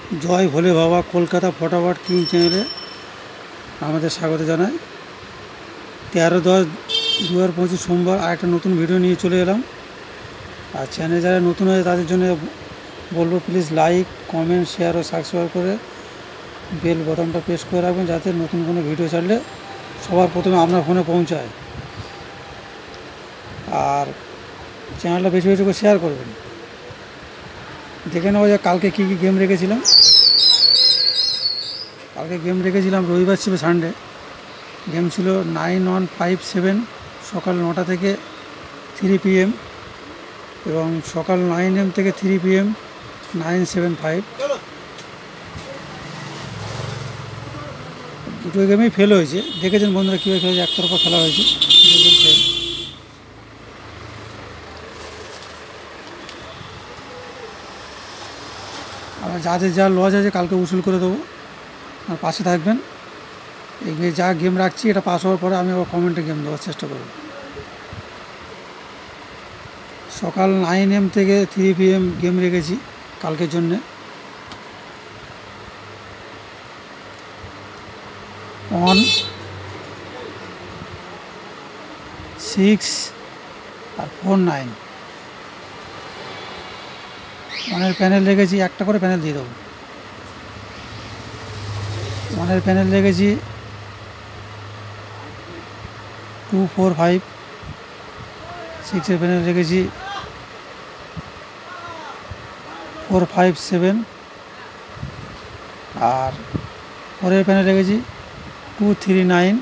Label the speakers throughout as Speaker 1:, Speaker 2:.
Speaker 1: জয় ভোলে বাবা কলকাতা ফটাফট কিং চ্যানেলে আমাদের স্বাগত জানাই। 13/10/2025 সোমবার আরেকটা নতুন ভিডিও নিয়ে চলে এলাম। আর চ্যানেলে যারা নতুন হয়ে তাদের জন্য বলবো, প্লিজ লাইক, কমেন্ট, শেয়ার ও সাবস্ক্রাইব করে বেল বোতামটা প্রেস করে রাখবেন, যাতে নতুন কোনো ভিডিও ছাড়লে সবার প্রথমে আপনার ফোনে পৌঁছায়। আর চ্যানেলটা বেশি বেশি করে শেয়ার করবেন। দেখে নেওয়া যায় কালকে কী কী গেম রেখেছিলাম। কালকে গেম রেখেছিলাম, রবিবার ছিল, সানডে। গেম ছিল 9157 সকাল 9টা থেকে 3 PM এবং সকাল 9 AM থেকে 3 PM 975। দুটো গেমেই ফেল হয়েছে। দেখেছেন বন্ধুরা কীভাবে খেলেছে, একতরফা খেলা হয়েছে, দুটো গেম ফেল। আর যাদের যা লস আছে কালকে উসুল করে দেবো, আর পাশে থাকবেন। এই যা গেম রাখছি এটা পাস হওয়ার পরে আমি আবার কমেন্টে গেম দেওয়ার চেষ্টা করব। সকাল 9 AM থেকে 3 PM গেম রেখেছি কালকের জন্যে। 1, 6 আর 4, 9 ওয়ানের প্যানেল রেখেছি, একটা করে প্যানেল দিয়ে দেবো। ওয়ানের প্যানেল রেখেছি 2, 4, 5। 6-এর প্যানেল রেখেছি 4, 5, 7। আর 4-এর প্যানেল রেখেছি 2, 3, 9।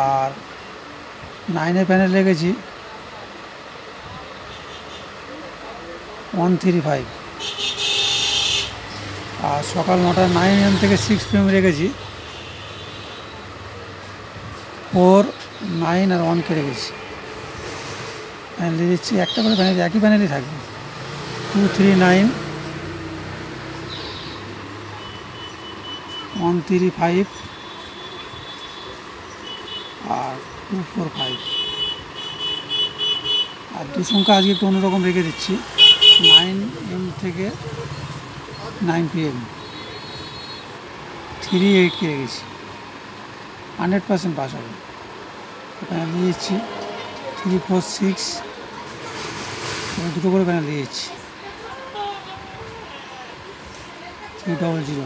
Speaker 1: আর 9-এর প্যানেল রেখেছি 1, 3, 5। আর সকাল 9টা 9 AM থেকে 6 PM রেখেছি 4, 9 আর 1কে রেখেছি। প্যানেল দিয়ে দিচ্ছি, একটা করে প্যানেল, একই প্যানেলই থাকবে। 2, 3, 9, 1, 3, 5 আর 2, 4, 5। আর দু সংখ্যা আজকে একটু অন্যরকম রেখে দিচ্ছি, 9 AM থেকে 9 PM 3, 8কে রেখেছি। 100% পাস হবে। প্যানেল দিয়ে দিচ্ছি 3, 4, 6 দুটো করে প্যানেল দিয়ে দিচ্ছি। 300,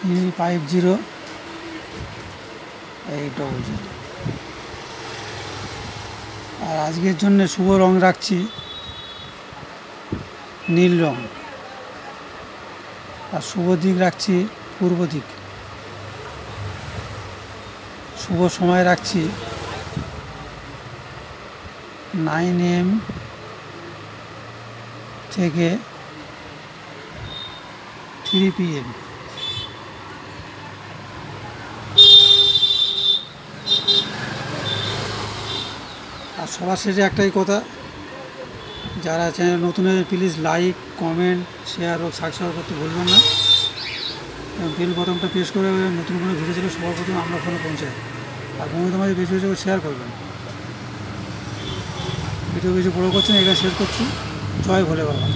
Speaker 1: 350, 800। আর আজকের জন্য শুভ রং রাখছি নীল রং। আর শুভ দিক রাখছি পূর্ব দিক। শুভ সময় রাখছি 9 AM থেকে 3 PM। আর সবার শেষে একটাই কথা, যারা চ্যানেল নতুন হয়ে প্লিজ লাইক, কমেন্ট, শেয়ার ও সাবস্ক্রাইব করতে ভুলবেন না। এবং বেল বোতামটা প্রেস করে নতুন কোনো ভিডিও ছিল সবার প্রথমে আপনার ফোনে পৌঁছায়। আর বন্ধুদের মাঝে বেশি বেশি করে শেয়ার করবেন। ভিডিও কিছু বড়ো করছেন, এটা শেয়ার করছি। জয় ভোলে বাবা।